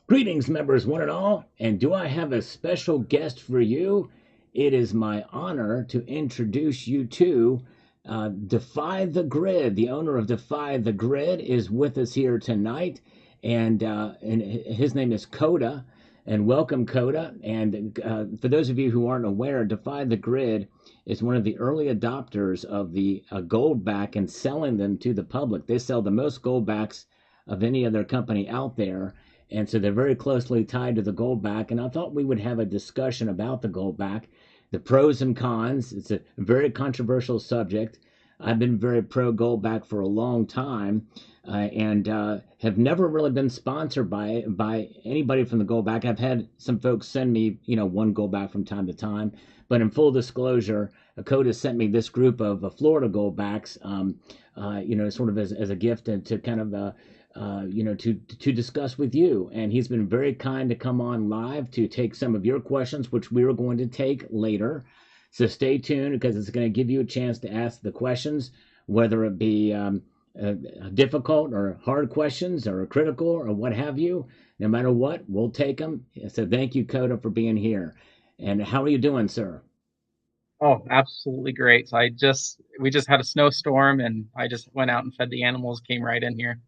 Greetings, members, one and all, and do I have a special guest for you? It is my honor to introduce you to Defy the Grid. The owner of Defy the Grid is with us here tonight, and his name is Kota. And welcome, Kota. And for those of you who aren't aware, Defy the Grid is one of the early adopters of the Goldback and selling them to the public. They sell the most Goldbacks of any other company out there, and so they're very closely tied to the Goldback. And I thought we would have a discussion about the Goldback, the pros and cons. It's a very controversial subject. I've been very pro Goldback for a long time, and have never really been sponsored by anybody from the Goldback. I've had some folks send me, one Goldback from time to time, but in full disclosure, Kota sent me this group of Florida Goldbacks, sort of as a gift and to kind of to discuss with you. And he's been very kind to come on live to take some of your questions, which we are going to take later. So stay tuned because it's going to give you a chance to ask the questions, whether it be difficult or hard questions or critical or what have you. No matter what, we'll take them. So thank you, Kota, for being here. And how are you doing, sir? Oh, absolutely great. We just had a snowstorm and I just went out and fed the animals, came right in here.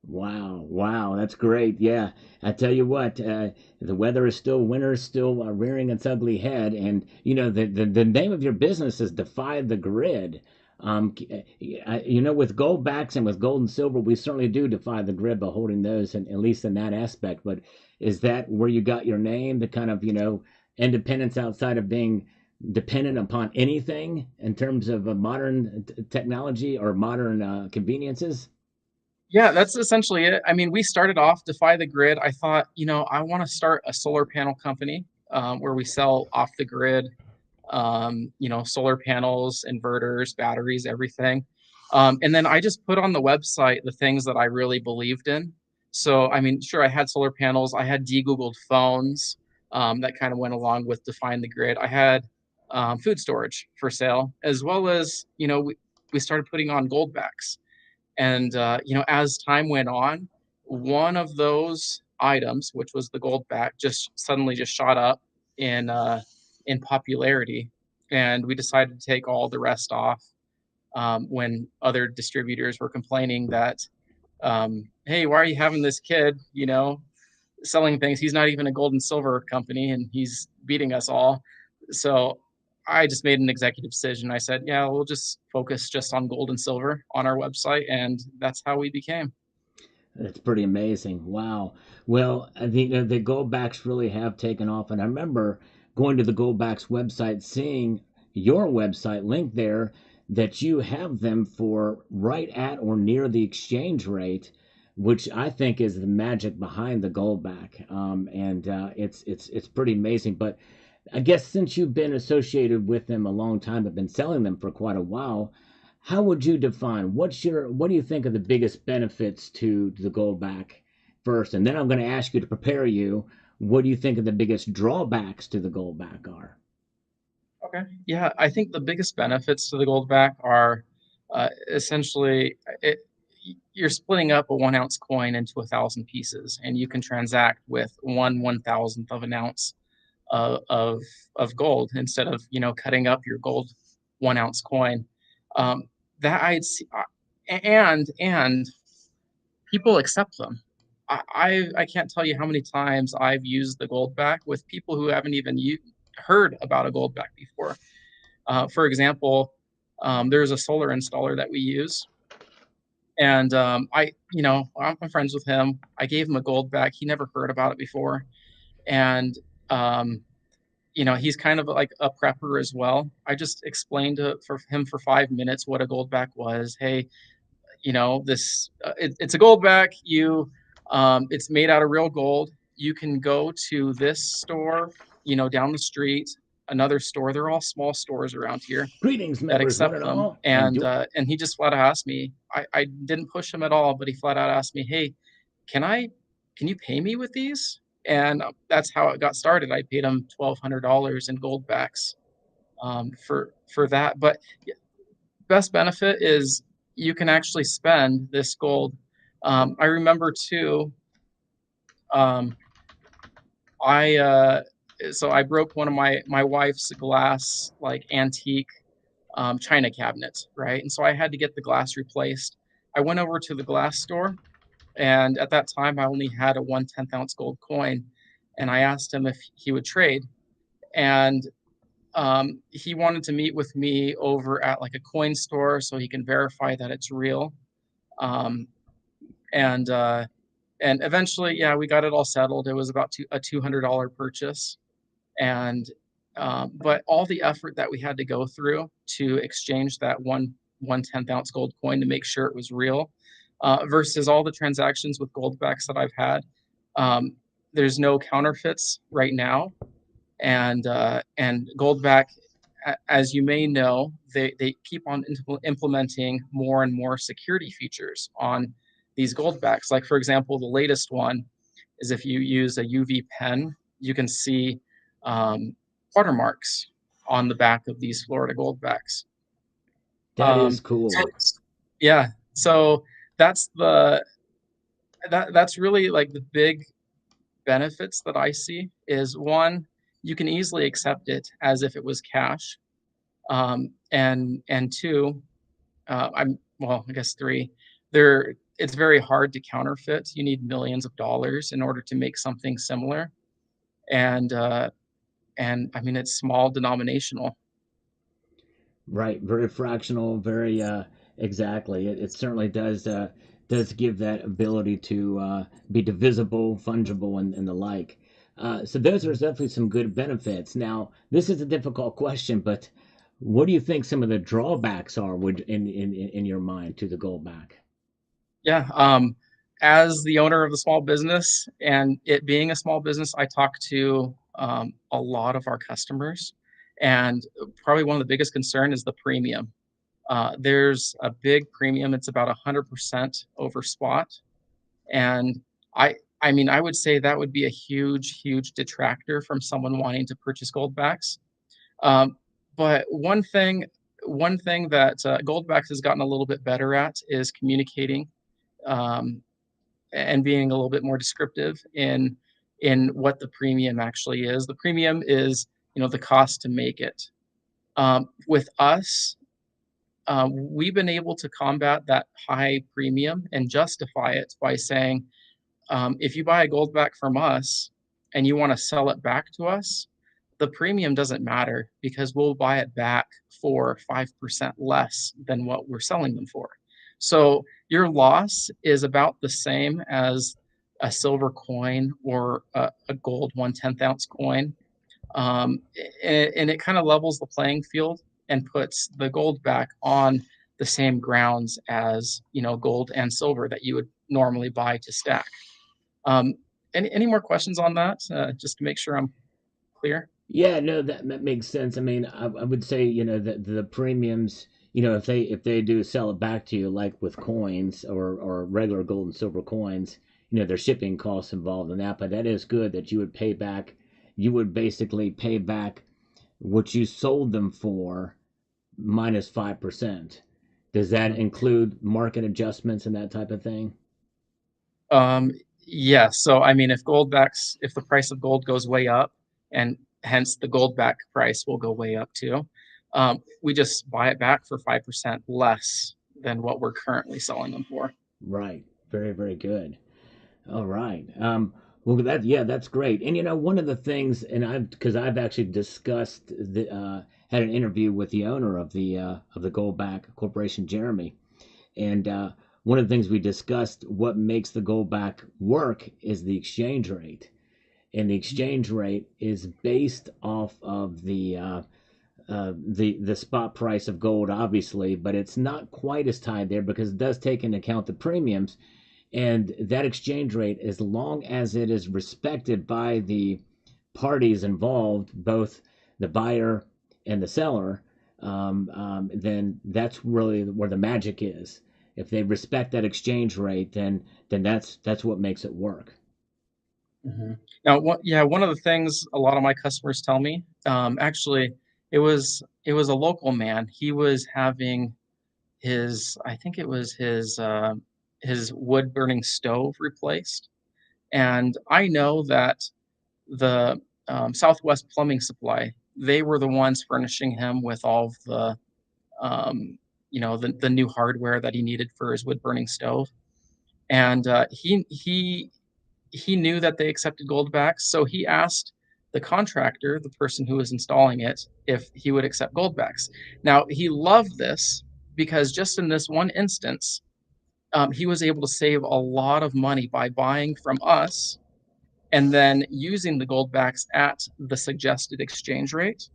Wow, wow, that's great. Yeah, I tell you what, the weather is still winter's still rearing its ugly head, and the name of your business is Defy the Grid. With Goldbacks and with gold and silver, we certainly do defy the grid by holding those, and at least in that aspect. But is that where you got your name? The kind of independence outside of being dependent upon anything in terms of modern technology or modern conveniences? Yeah, that's essentially it. I mean, we started off Defy the Grid. I thought, I want to start a solar panel company where we sell off the grid, solar panels, inverters, batteries, everything. And then I just put on the website the things that I really believed in. So, I mean, sure, I had solar panels, I had de-Googled phones that kind of went along with Define the Grid. I had food storage for sale, as well as, we started putting on Goldbacks. And as time went on, one of those items, which was the Goldback, just suddenly just shot up in popularity, and we decided to take all the rest off when other distributors were complaining that, hey, why are you having this kid, selling things? He's not even a gold and silver company, and he's beating us all. So I just made an executive decision. I said, yeah, we'll just focus just on gold and silver on our website. And that's how we became. That's pretty amazing. Wow. Well, the Goldbacks really have taken off, and I remember going to the Goldbacks website, seeing your website link there that you have them for right at or near the exchange rate, which I think is the magic behind the Goldback. And it's pretty amazing. But I guess since you've been associated with them a long time, have been selling them for quite a while, how would you define what do you think are the biggest benefits to the Goldback first? And then I'm going to ask you to prepare you. What do you think of the biggest drawbacks to the Goldback are? Okay. Yeah, I think the biggest benefits to the Goldback are essentially you're splitting up a 1 ounce coin into 1,000 pieces, and you can transact with 1/1000th of an ounce of gold instead of cutting up your gold 1 ounce coin. Um, that I'd see, and people accept them. I can't tell you how many times I've used the Goldback with people who haven't even heard about a Goldback before. For example, there's a solar installer that we use, and I'm friends with him. I gave him a Goldback. He never heard about it before, and um, he's kind of like a prepper as well. I just explained for him for 5 minutes what a Goldback was. Hey, this it's a Goldback. It's made out of real gold. You can go to this store, down the street, another store. They're all small stores around here Greetings, that members, one accept and them. all, and And he just flat out asked me. I didn't push him at all, but he flat out asked me, "Hey, can I can you pay me with these?" And that's how it got started. I paid him $1,200 in Goldbacks for that. But best benefit is you can actually spend this gold. I remember too. so I broke one of my wife's glass, like antique china cabinet, right? And so I had to get the glass replaced. I went over to the glass store, and at that time I only had a 1/10 ounce gold coin, and I asked him if he would trade, and he wanted to meet with me over at like a coin store so he can verify that it's real. Um, and and eventually, yeah, we got it all settled. It was about a $200 purchase, and but all the effort that we had to go through to exchange that 1/10 ounce gold coin to make sure it was real, versus all the transactions with Goldbacks that I've had. Um, there's no counterfeits right now, and Goldback, as you may know, they keep on implementing more and more security features on these Goldbacks. Like for example, the latest one is if you use a UV pen, you can see um, watermarks on the back of these Florida Goldbacks. That is So cool. yeah, so that's that's really like the big benefits that I see is one, you can easily accept it as if it was cash, and two, I'm well, I guess three, there it's very hard to counterfeit. You need millions of dollars in order to make something similar, and I mean it's small denominational. Right, very fractional, very exactly. It certainly does give that ability to be divisible, fungible, and the like. So those are definitely some good benefits. Now, this is a difficult question, but what do you think some of the drawbacks are would in your mind to the Goldback? Yeah. As the owner of the small business and it being a small business, I talk to a lot of our customers, and probably one of the biggest concern is the premium. There's a big premium. It's about 100% over spot, and I mean I would say that would be a huge detractor from someone wanting to purchase Goldbacks. Um, but one thing that Goldbacks has gotten a little bit better at is communicating, um, and being a little bit more descriptive in what the premium actually is. The premium is, the cost to make it. With us, we've been able to combat that high premium and justify it by saying, if you buy a Goldback from us and you want to sell it back to us, the premium doesn't matter because we'll buy it back for 5% less than what we're selling them for. So your loss is about the same as a silver coin or a gold 1/10 ounce coin. And it kind of levels the playing field and puts the gold back on the same grounds as, gold and silver that you would normally buy to stack. Um, any more questions on that? Just to make sure I'm clear. Yeah, no, that makes sense. I mean, I would say, that the premiums, if they do sell it back to you, like with coins or regular gold and silver coins, there's shipping costs involved in that. But that is good that you would pay back. You would basically pay back what you sold them for minus 5%. Does that include market adjustments and that type of thing? Um, yeah. So, I mean, if the price of gold goes way up, and hence the gold back price will go way up too, we just buy it back for 5% less than what we're currently selling them for. Right. Very, very good. All right. Well, that's great. And one of the things, and because I've actually discussed had an interview with the owner of the Goldback Corporation, Jeremy, and one of the things we discussed, what makes the Goldback work, is the exchange rate, and the exchange rate is based off of the spot price of gold, obviously, but it's not quite as tied there because it does take into account the premiums. And that exchange rate, as long as it is respected by the parties involved, both the buyer and the seller, then that's really where the magic is. If they respect that exchange rate, then that's what makes it work. Now, one of the things a lot of my customers tell me, actually, it was a local man. He was having I think it was his wood burning stove replaced, and I know that the Southwest Plumbing Supply, they were the ones furnishing him with all of the the new hardware that he needed for his wood burning stove. And he knew that they accepted Goldbacks, so he asked the contractor, the person who was installing it, if he would accept Goldbacks. Now, he loved this because just in this one instance, he was able to save a lot of money by buying from us and then using the Goldbacks at the suggested exchange rate.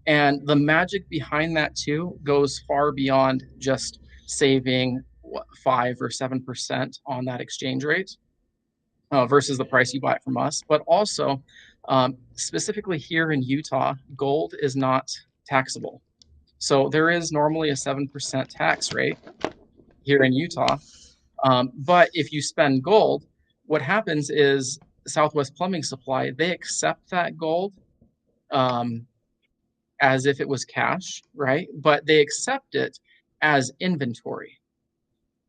And the magic behind that too goes far beyond just saving 5 or 7% on that exchange rate versus the price you buy it from us. But also, specifically here in Utah, gold is not taxable. So there is normally a 7% tax rate here in Utah. But if you spend gold, what happens is Southwest Plumbing Supply, they accept that gold as if it was cash, right? But they accept it as inventory.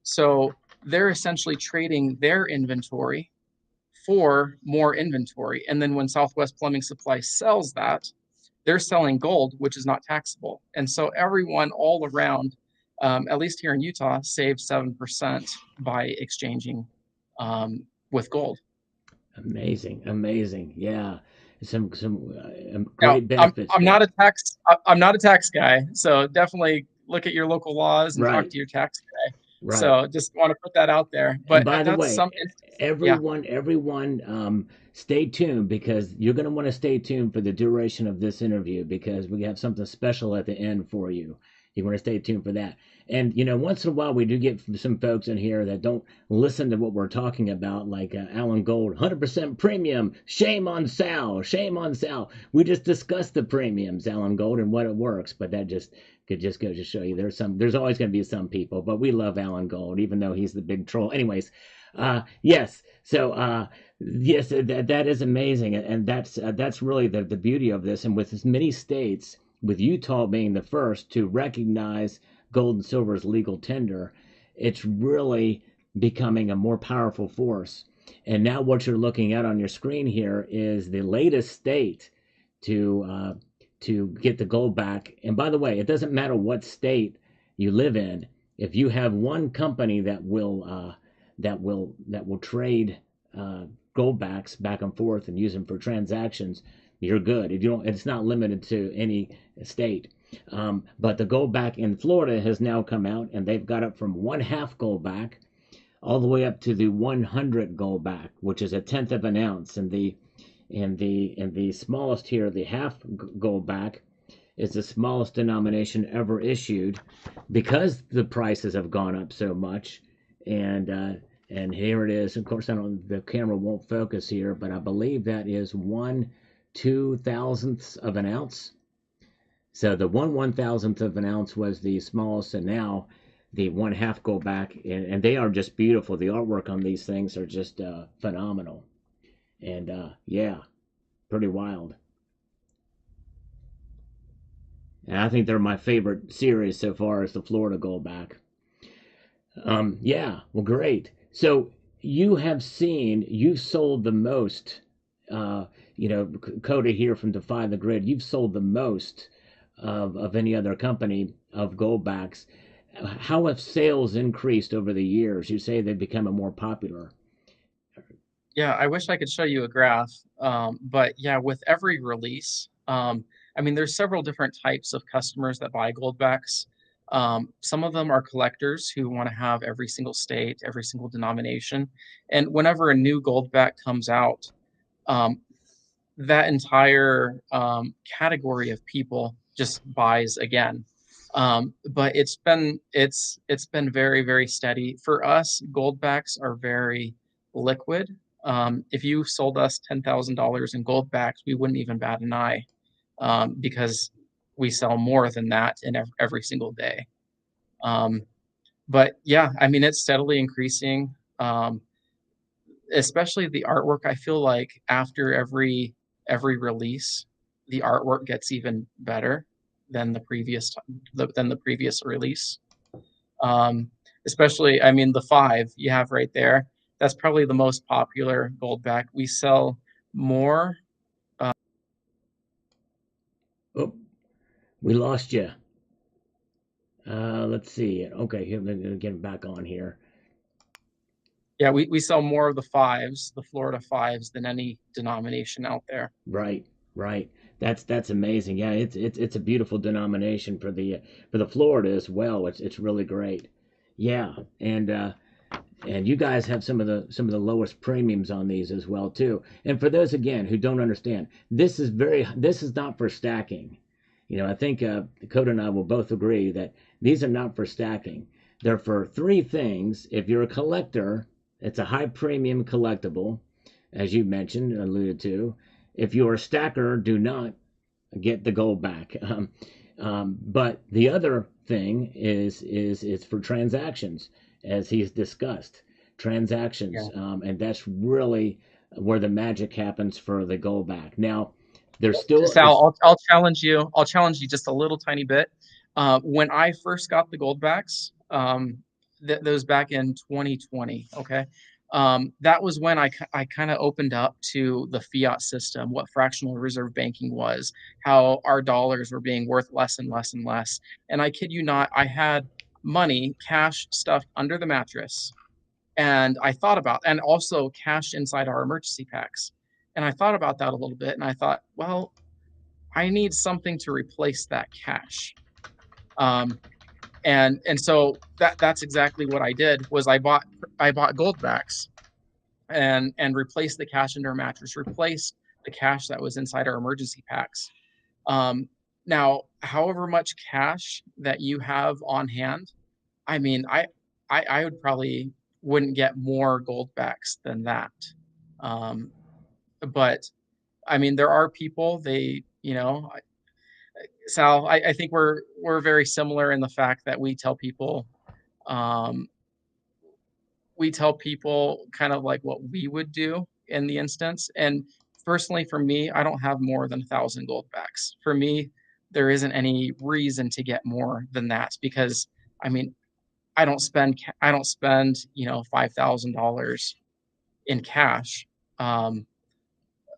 So they're essentially trading their inventory for more inventory. And then when Southwest Plumbing Supply sells that, they're selling gold, which is not taxable. And so everyone all around, at least here in Utah, saves 7% by exchanging with gold. Amazing. Yeah, some Now, great benefits. I'm not a tax guy, so definitely look at your local laws and talk to your tax guy. Right. So just want to put that out there. But and by the that's way, something. everyone, stay tuned, because you're going to want to stay tuned for the duration of this interview, because we have something special at the end for you. You want to stay tuned for that. And, once in a while we do get some folks in here that don't listen to what we're talking about, like Alan Gold, 100% premium. Shame on Sal. Shame on Sal. We just discussed the premiums, Alan Gold, and what it works. But that could just go to show you there's always going to be some people. But we love Alan Gold, even though he's the big troll. Anyways, yes. So, yes, that is amazing. And that's really the beauty of this. And with as many states, with Utah being the first to recognize gold and silver as legal tender, it's really becoming a more powerful force. And now what you're looking at on your screen here is the latest state to get the gold back. And by the way, it doesn't matter what state you live in. If you have one company that will trade Goldbacks back and forth and use them for transactions, you're good. It's not limited to any state. But the Goldback in Florida has now come out, and they've got it from 1/2 Goldback all the way up to the 100 Goldback, which is 1/10 of an ounce. And the smallest here, the 1/2 Goldback, is the smallest denomination ever issued, because the prices have gone up so much. And here it is. Of course, the camera won't focus here, but I believe that is 1/2000th of an ounce. So the 1/1000th of an ounce was the smallest, and now the 1/2 Goldback, and they are just beautiful. The artwork on these things are just phenomenal, and yeah, pretty wild. And I think they're my favorite series so far, as the Florida Goldback. Yeah, well, great. So you've sold the most. Kota here from Defy the Grid, you've sold the most of any other company of Goldbacks. How have sales increased over the years? You say they've become more popular. Yeah, I wish I could show you a graph, but yeah, with every release, there's several different types of customers that buy Goldbacks. Some of them are collectors who want to have every single state, every single denomination, and whenever a new Goldback comes out, that entire category of people just buys again. But it's been very, very steady. For us, Goldbacks are very liquid. If you sold us $10,000 in Goldbacks, we wouldn't even bat an eye, because we sell more than that in every single day. But yeah, it's steadily increasing. Especially the artwork. I feel like after every release, the artwork gets even better than the previous release. Especially, the 5 you have right there. That's probably the most popular Goldback. We sell more We lost you. Let's see. Okay, here, let me get back on here. Yeah, we sell more of the fives, the Florida fives, than any denomination out there. Right, right. That's amazing. Yeah, it's a beautiful denomination for the Florida as well. It's really great. Yeah, and you guys have some of the lowest premiums on these as well too. And for those again who don't understand, this is not for stacking. You know, I think Kota and I will both agree that these are not for stacking. They're for three things. If you're a collector, it's a high premium collectible, as you mentioned, alluded to. If you're a stacker, do not get the gold back. But the other thing is for transactions, as he's discussed, transactions, Yeah. and that's really where the magic happens for the gold back. Now, there's still Sal, I'll challenge you. I'll challenge you just a little tiny bit. When I first got the Goldbacks, those back in 2020, okay, that was when I kind of opened up to the fiat system, what fractional reserve banking was, how our dollars were being worth less and less and less. And I kid you not, I had money, cash stuffed under the mattress, and I thought about, and also cash inside our emergency packs. And I thought about that a little bit, and I thought, well, I need something to replace that cash. Um, and so that's exactly what I did was I bought Goldbacks and replaced the cash under a mattress, replaced the cash that was inside our emergency packs. Now, however much cash that you have on hand, I mean, I would probably wouldn't get more Goldbacks than that. Um, but I mean, there are people they, you know, Sal, I think we're very similar in the fact that um, we tell people kind of like what we would do in the instance. And personally, for me, I don't have more than 1,000 Goldbacks. For me, there isn't any reason to get more than that because I mean, I don't spend $5,000 in cash. Um,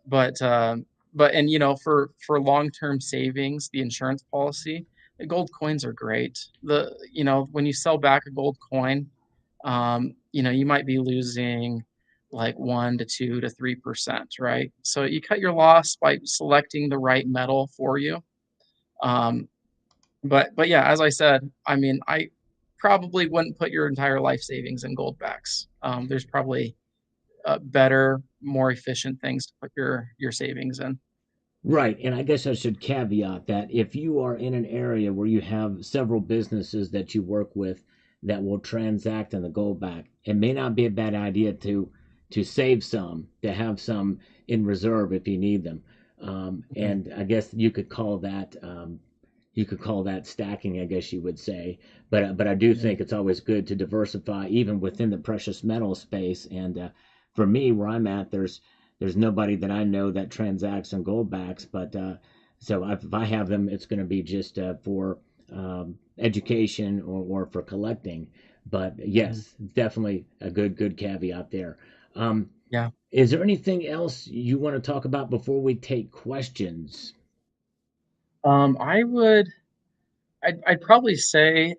but and for long-term savings, the insurance policy, the gold coins are great. When you sell back a gold coin, you might be losing like 1 to 2 to 3%, right? So you cut your loss by selecting the right metal for you. Um, but yeah, as I said, I mean, I probably wouldn't put your entire life savings in gold backs. There's probably better, more efficient things to put your savings in. right. And I guess I should caveat that if you are in an area where you have several businesses that you work with that will transact in the gold back, it may not be a bad idea to save some, to have some in reserve if you need them. And I guess you could call that stacking, I guess you would say. But I do think it's always good to diversify even within the precious metal space. And for me, where I'm at, there's nobody that I know that transacts in goldbacks. But so if I have them, it's going to be just for education or for collecting. But Mhm. yes, definitely a good caveat there. Um, Yeah. is there anything else you want to talk about before we take questions? I would, I'd probably say,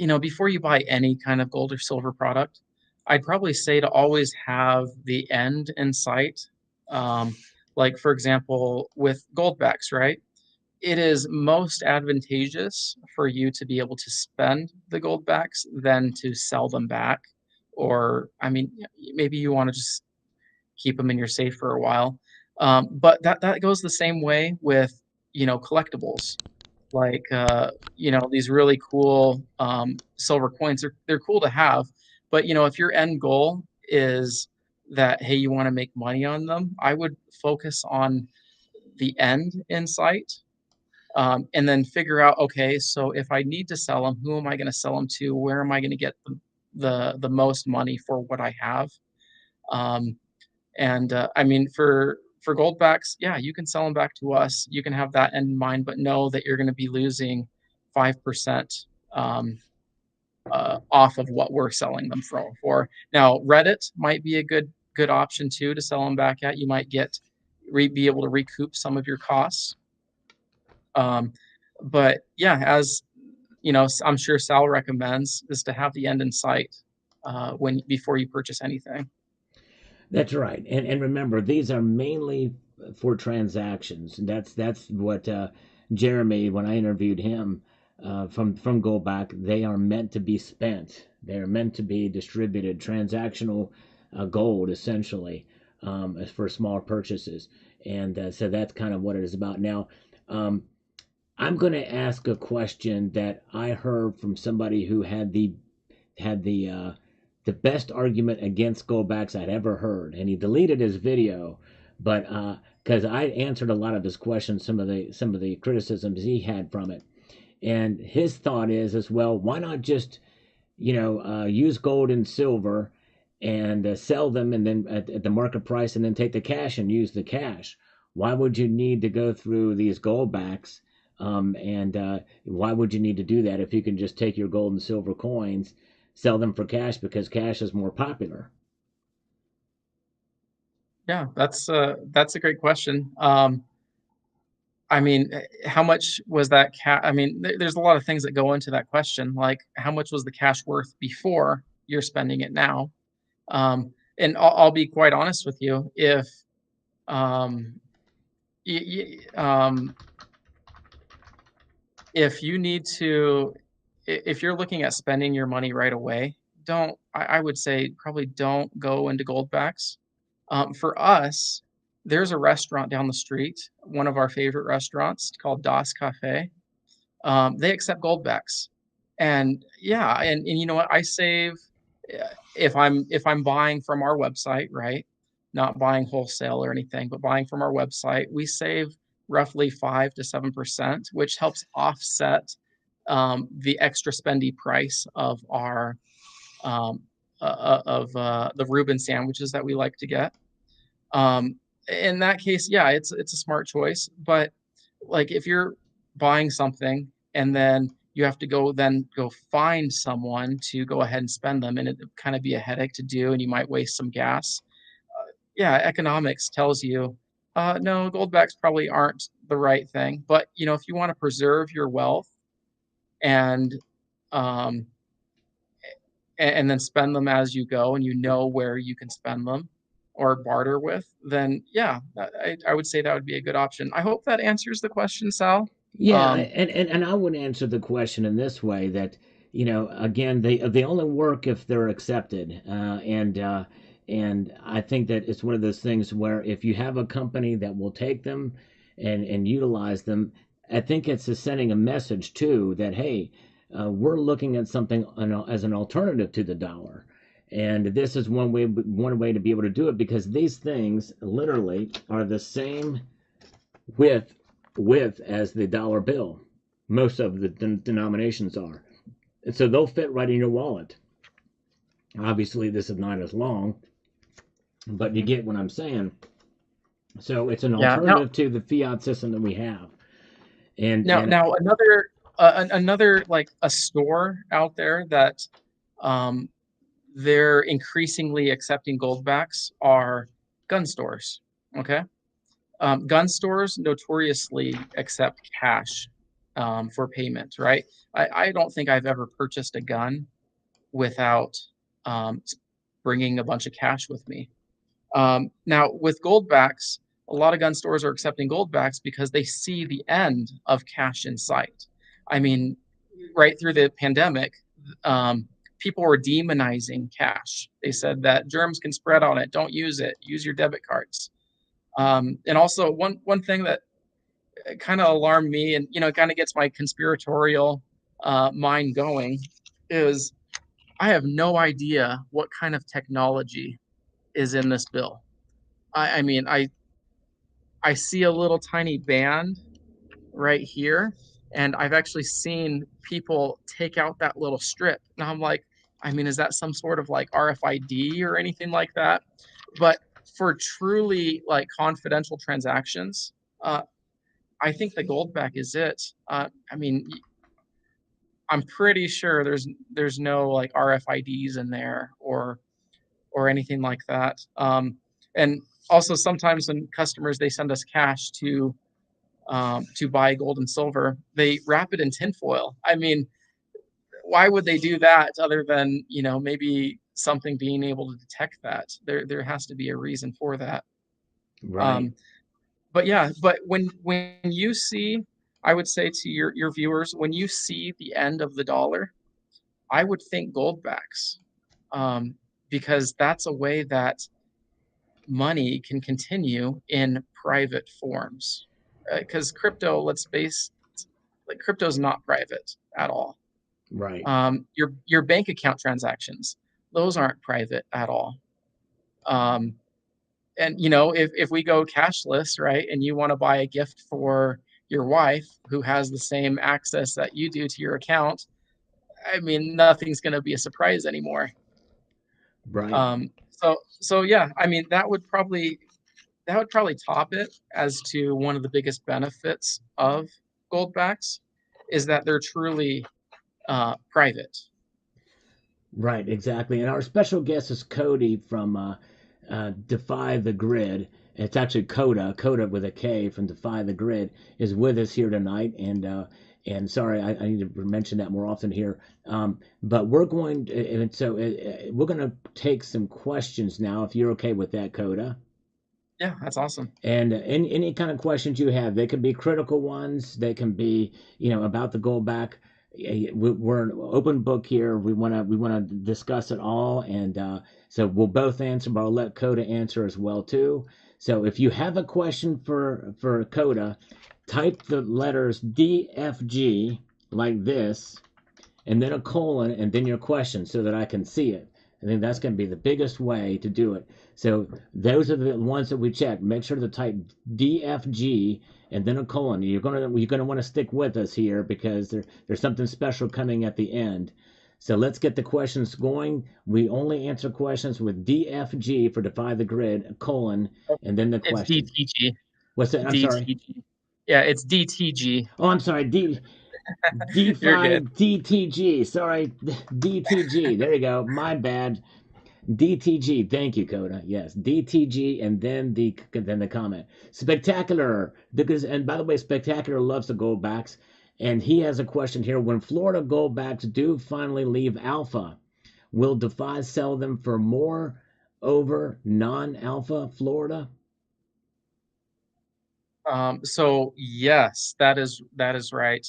before you buy any kind of gold or silver product, I'd probably say to always have the end in sight. Um, like, for example, with goldbacks, right? It is most advantageous for you to be able to spend the goldbacks than to sell them back. Or, I mean, maybe you want to just keep them in your safe for a while. But that goes the same way with, collectibles like these really cool silver coins. They're cool to have, but if your end goal is that hey, you want to make money on them, I would focus on the end in sight, and then figure out, okay, so if I need to sell them, who am I going to sell them to? Where am I going to get the most money for what I have? Um, and I mean, for goldbacks, yeah, you can sell them back to us. You can have that in mind, but know that you're going to be losing 5% um, off of what we're selling them for. Now, Reddit might be a good option too to sell them back at. You might be able to recoup some of your costs. Um, But yeah, as you know, I'm sure Sal recommends is to have the end in sight when before you purchase anything. That's right. And remember, these are mainly for transactions. That's what Jeremy, when I interviewed him from Goldback, they are meant to be spent. They are meant to be distributed, transactional gold essentially, for small purchases. And so that's kind of what it is about. Now, um, I'm going to ask a question that I heard from somebody who had the best argument against Goldbacks I'd ever heard, and he deleted his video, but because I answered a lot of his questions, some of the criticisms he had from it, and his thought is as well, why not just use gold and silver and sell them and then at the market price and then take the cash and use the cash. Why would you need to go through these Goldbacks? And why would you need to do that if you can just take your gold and silver coins, sell them for cash because cash is more popular? Yeah, that's a great question. I mean, how much was that cash? I mean, there's a lot of things that go into that question, like how much was the cash worth before you're spending it now? And I'll be quite honest with you, if um, y- y- um, if you need to, if you're looking at spending your money right away, don't. I would say probably don't go into Goldbacks. For us, there's a restaurant down the street, one of our favorite restaurants called Das Cafe. They accept Goldbacks, and yeah, and you know what? I save if I'm buying from our website, right? Not buying wholesale or anything, but buying from our website, we save roughly 5 to 7%, which helps offset the extra spendy price of our um, the Reuben sandwiches that we like to get. Um, in that case, yeah, it's a smart choice. But like if you're buying something and then you have to go find someone to go ahead and spend them, and it kind of be a headache to do, and you might waste some gas. Yeah, economics tells you, no, goldbacks probably aren't the right thing. But you know, if you want to preserve your wealth and um, and then spend them as you go and you know where you can spend them or barter with, then yeah, I would say that would be a good option. I hope that answers the question, Sal. Yeah, Um, and I would answer the question in this way that again they only work if they're accepted, and I think that it's one of those things where if you have a company that will take them and utilize them, I think it's sending a message too that hey, we're looking at something as an alternative to the dollar. And this is one way to be able to do it because these things literally are the same with as the dollar bill. Most of the denominations are. And so they'll fit right in your wallet. Obviously, this is not as long, but you get what I'm saying. So it's an yeah. Now, alternative to the fiat system that we have. And now, and now, another like a store out there that um, they're increasingly accepting goldbacks are gun stores. Okay. Gun stores notoriously accept cash for payment, right? I don't think I've ever purchased a gun without um, bringing a bunch of cash with me. Now, with goldbacks, a lot of gun stores are accepting goldbacks because they see the end of cash in sight. I mean, right through the pandemic, um, people were demonizing cash. They said that germs can spread on it. Don't use it. Use your debit cards. And also, one thing that kind of alarmed me, and you know, kind of gets my conspiratorial mind going, is I have no idea what kind of technology is in this bill. I mean, I see a little tiny band right here, and I've actually seen people take out that little strip. Now I'm like, I mean, is that some sort of like RFID or anything like that? But for truly like confidential transactions, I think the Goldback is it. I mean, I'm pretty sure there's no like RFIDs in there or anything like that. And also sometimes when customers they send us cash to to buy gold and silver, they wrap it in tinfoil. I mean, why would they do that other than, maybe something being able to detect that? There has to be a reason for that. Right. Um, but yeah, but when you see, I would say to your viewers, when you see the end of the dollar, I would think Goldbacks, um, because that's a way that money can continue in private forms. Because crypto, let's face, like crypto's not private at all. Right. Your bank account transactions, those aren't private at all. Um, and if we go cashless, right, and you want to buy a gift for your wife who has the same access that you do to your account, I mean, nothing's going to be a surprise anymore. Right. So yeah, I mean, that would probably top it as to one of the biggest benefits of Goldbacks is that they're truly private. Right, exactly. And our special guest is Cody from Defy the Grid. It's actually Kota with a K from Defy the Grid is with us here tonight. And sorry, I need to mention that more often here. But we're going to, and so we're going to take some questions now, if you're okay with that, Kota. Yeah, that's awesome. And any kind of questions you have, they can be critical ones. They can be, about the Goldback. We're an open book here. We wanna discuss it all, and so we'll both answer, but I'll let Coda answer as well too. So if you have a question for Coda, type the letters DFG like this, and then a colon, and then your question, so that I can see it. I think that's going to be the biggest way to do it. So those are the ones that we check. Make sure to type DFG and then a colon. You're gonna want to stick with us here because there's something special coming at the end. So let's get the questions going. We only answer questions with DFG for Defy the Grid, a colon, and then the It's question. DTG. What's that? I'm sorry. DTG. Yeah, it's DTG. Oh, I'm sorry. You're good. D5 DTG. Sorry, DTG. There you go. My bad. DTG. Thank you, Coda. Yes, DTG, and then the comment. Spectacular. Because, and by the way, Spectacular loves the Goldbacks, and he has a question here. When Florida Goldbacks do finally leave Alpha, will Defy sell them for more over non-Alpha Florida? So yes, that is right.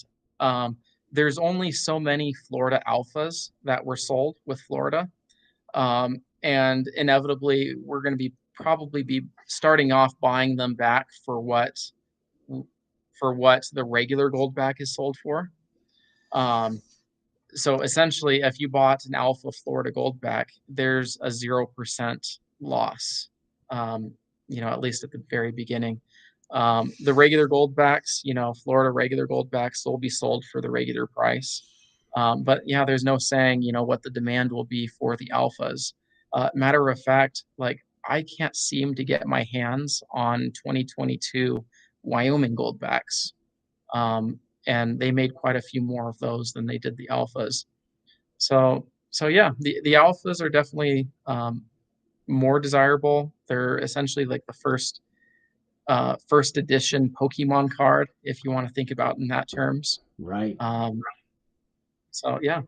There's only so many Florida alphas that were sold with Florida. And inevitably we're going to be probably be starting off buying them back for what the regular Goldback is sold for. Um, so essentially, if you bought an alpha Florida Goldback, there's a 0% loss. At least at the very beginning. The regular Goldbacks, Florida regular Goldbacks will be sold for the regular price. But yeah, there's no saying, what the demand will be for the alphas. Matter of fact, like I can't seem to get my hands on 2022 Wyoming Goldbacks. And they made quite a few more of those than they did the alphas. So yeah, the alphas are definitely more desirable. They're essentially like the first edition Pokemon card, if you want to think about in that terms. Right. So yeah.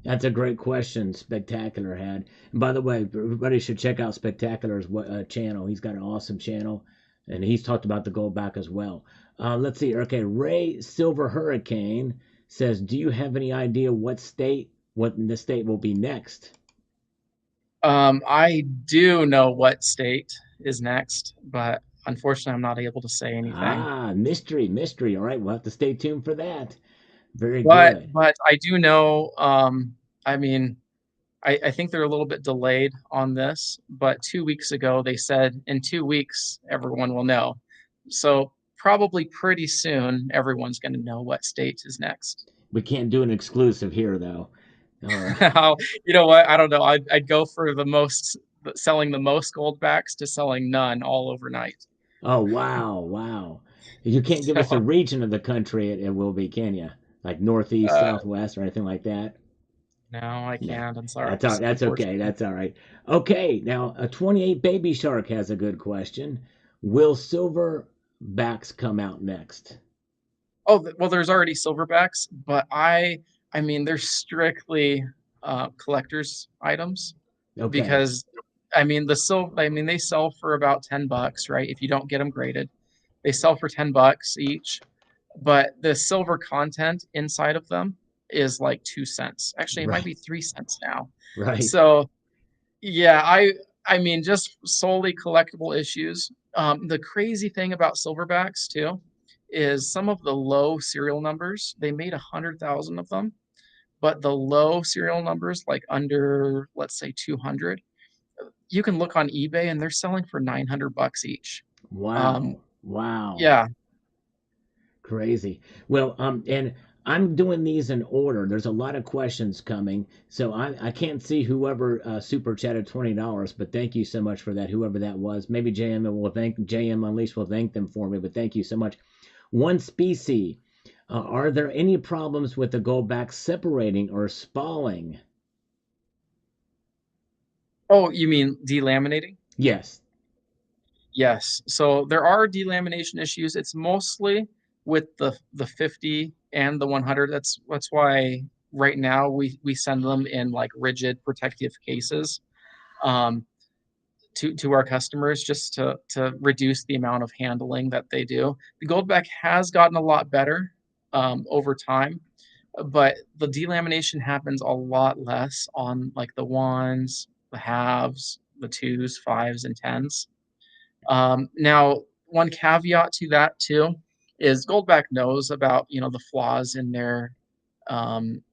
That's a great question Spectacular had. And by the way, everybody should check out Spectacular's channel. He's got an awesome channel, and he's talked about the Goldback as well. Let's see. Okay, Ray Silver Hurricane says, "Do you have any idea what the state will be next?" I do know what state is next, but unfortunately, I'm not able to say anything. Mystery. All right, we'll have to stay tuned for that. Very But good. but I do know. I mean, I think they're a little bit delayed on this, but 2 weeks ago they said in 2 weeks everyone will know. So probably pretty soon everyone's going to know what state is next. We can't do an exclusive here, though. All right. You know what? I don't know. I'd go for selling the most Goldbacks to selling none all overnight. Oh, wow. You can't give us a So, region of the country it will be, can you? Like northeast, uh, southwest, or anything like that? no, I No. can't. I'm sorry. That's okay. Unfortunately. That's all right. Okay, now a 28 Baby Shark has a good question. Will Silverbacks come out next? Oh, well, there's already silverbacks, but I mean, they're strictly collector's items Okay. because I mean I mean they sell for about $10, right? If you don't get them graded, they sell for $10 each, but the silver content inside of them is like 2 cents. Actually, it might Right. be 3 cents now. Right. So yeah, I mean just solely collectible issues. The crazy thing about silverbacks too is some of the low serial numbers, they made 100,000 of them, but the low serial numbers, like under, let's say 200, you can look on eBay and they're selling for $900 each. Um, Wow. Wow. yeah. Crazy. Well, and I'm doing these in order. There's a lot of questions coming, so I can't see whoever super chatted $20, but thank you so much for that. Whoever that was, maybe JM Unleashed will thank them for me, but thank you so much. One species. Are there any problems with the Goldback separating or spalling? Oh, you mean delaminating? Yes. Yes. So there are delamination issues. It's mostly with the 50 and the 100. That's why right now we send them in like rigid protective cases um, to our customers just to reduce the amount of handling that they do. The Goldback has gotten a lot better over time, but the delamination happens a lot less on like the ones, the halves, the twos, fives, and tens. Now, one caveat to that too is Goldback knows about the flaws in their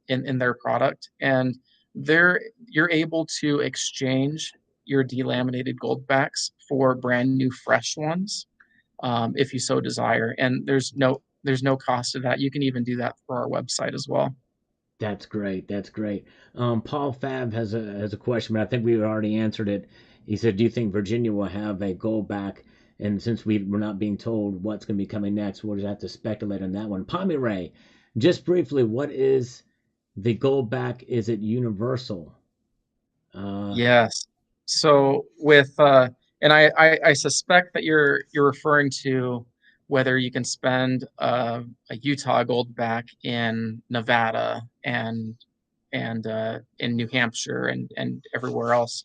in their product, and you're able to exchange your delaminated Goldbacks for brand new fresh ones if you so desire, and there's no cost to that. You can even do that for our website as well. That's great. That's great. Paul Fab has a question, but I think we already answered it. He said, "Do you think Virginia will have a Goldback?" And since we're not being told what's going to be coming next, we'll just have to speculate on that one. Pommy Ray, just briefly, what is the Goldback? Is it universal? Uh, Yes. So with and I suspect that you're referring to whether you can spend a Utah gold back in Nevada and in New Hampshire and everywhere else.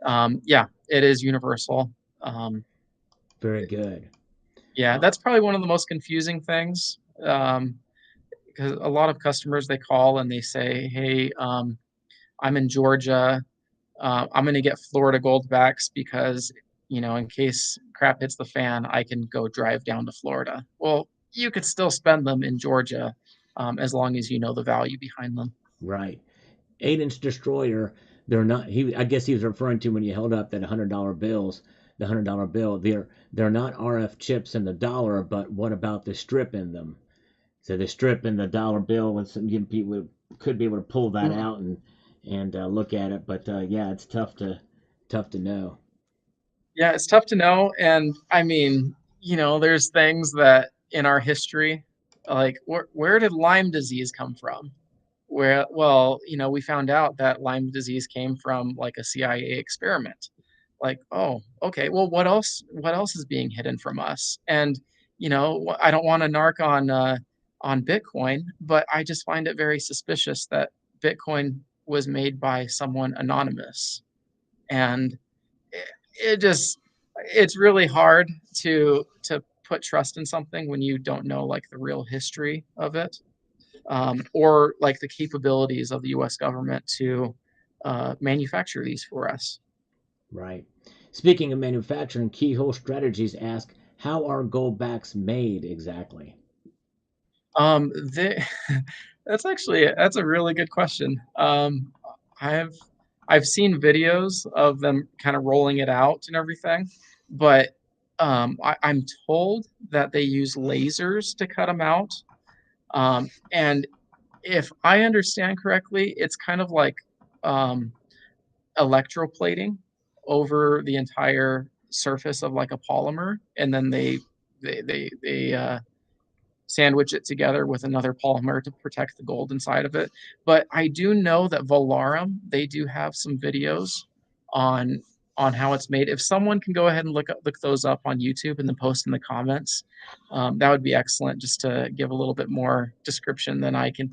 Yeah, it is universal. Um, very good. yeah, Uh, that's probably one of the most confusing things because a lot of customers they call and they say, "Hey, I'm in Georgia. I'm going to get Florida Goldbacks because, in case crap hits the fan, I can go drive down to Florida." Well, you could still spend them in Georgia as long as you know the value behind them. right. 8-inch destroyer. They're not. I guess he was referring to when you held up that $100 bills. The $100 bill. They're not RF chips in the dollar, but what about the strip in them? So the strip in the dollar bill, when some people could be able to pull that Mhm. out and look at it, but yeah, it's tough to know. Yeah, it's tough to know. And I mean, there's things that in our history, like where did Lyme disease come from? Well, we found out that Lyme disease came from like a CIA experiment. Like, oh, okay, well, what else is being hidden from us? And I don't want to narc on Bitcoin, but I just find it very suspicious that Bitcoin was made by someone anonymous. And it just it's really hard to put trust in something when you don't know like the real history of it, or like the capabilities of the U.S. government to manufacture these for us. Right. Speaking of manufacturing, Keyhole Strategies ask, how are goldbacks made exactly? They, that's a really good question. I've I've seen videos of them kind of rolling it out and everything, but I'm told that they use lasers to cut them out. And if I understand correctly, it's kind of like um, electroplating over the entire surface of like a polymer, and then they sandwich it together with another polymer to protect the gold inside of it. But I do know that Valarum, they do have some videos on on how it's made. If someone can go ahead and look those up on YouTube and then post in the comments, that would be excellent. Just to give a little bit more description than I can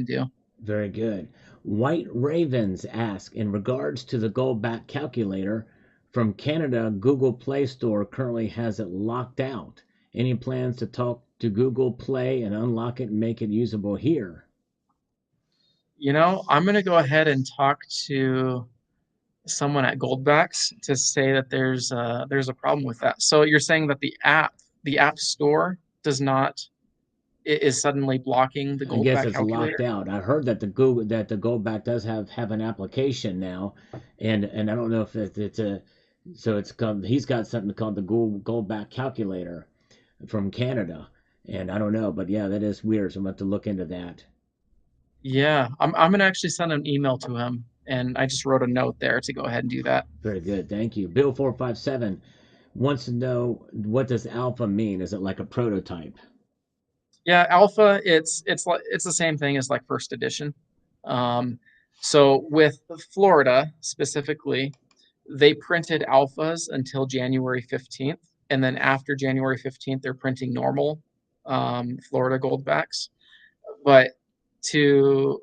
do. Very good. White Ravens ask, in regards to the Goldback calculator from Canada, Google Play Store currently has it locked out. Any plans to talk to Google Play and unlock it and make it usable here? I'm going to go ahead and talk to someone at Goldbacks to say that there's a problem with that. So you're saying that the app store is suddenly blocking the I guess Goldback it's locked calculator? out. I heard that the Goldback does have an application now, and I don't know if it's a so it's called, he's got something called the Goldback calculator from Canada, and I don't know, but yeah, that is weird. So I'm going to have to look into that. Yeah, I'm gonna actually send an email to him, and I just wrote a note there to go ahead and do that. Very good, thank you. Bill 457 wants to know, what does alpha mean? Is it like a prototype? Yeah, alpha, it's the same thing as like first edition. So with Florida specifically, they printed alphas until January 15th, and then after January 15th, they're printing normal Florida Goldbacks. But to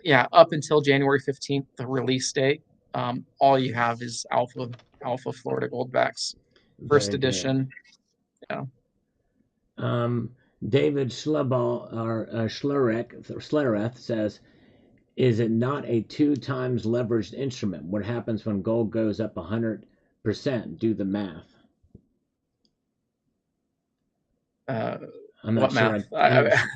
yeah, up until January 15th, the release date, all you have is alpha Florida Goldbacks, first Very good. edition. Yeah. Um, David Schleball or Schlereth says, is it not a two times leveraged instrument? What happens when gold goes up 100%? Do the math. Uh, I'm not what sure. math?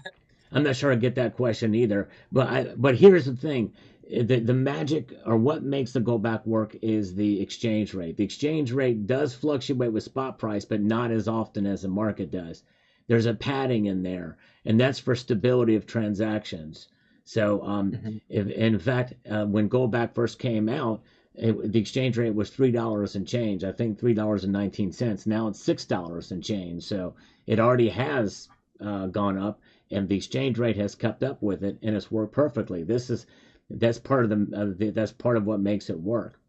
I'm not sure I get that question either. But here's the thing: the magic, or what makes the Goldback work, is the exchange rate. The exchange rate does fluctuate with spot price, but not as often as the market does. There's a padding in there, and that's for stability of transactions. So, Mhm. if in fact, when Goldback first came out, the exchange rate was $3 and change. I think $3.19. Now it's $6 and change. So it already has gone up, and the exchange rate has kept up with it, and it's worked perfectly. That's part of that's part of what makes it work.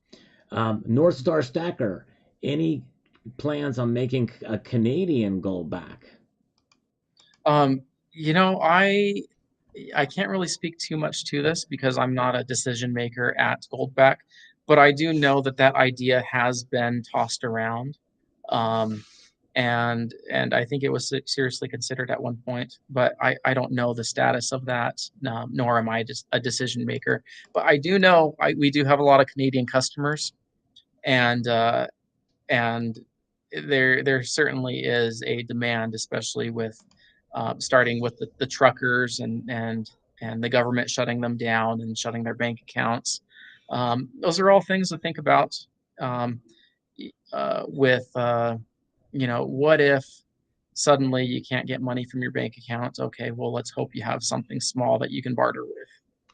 North Star Stacker, any plans on making a Canadian Goldback? Um, you know, I can't really speak too much to this because I'm not a decision maker at Goldback, but I do know that that idea has been tossed around. Um, and I think it was seriously considered at one point, but I don't know the status of that, nor am I just a decision maker. But I do know we do have a lot of Canadian customers, and and there certainly is a demand, especially with starting with the truckers and the government shutting them down and shutting their bank accounts. Those are all things to think about. Um, with what if suddenly you can't get money from your bank account? Okay, well, let's hope you have something small that you can barter with.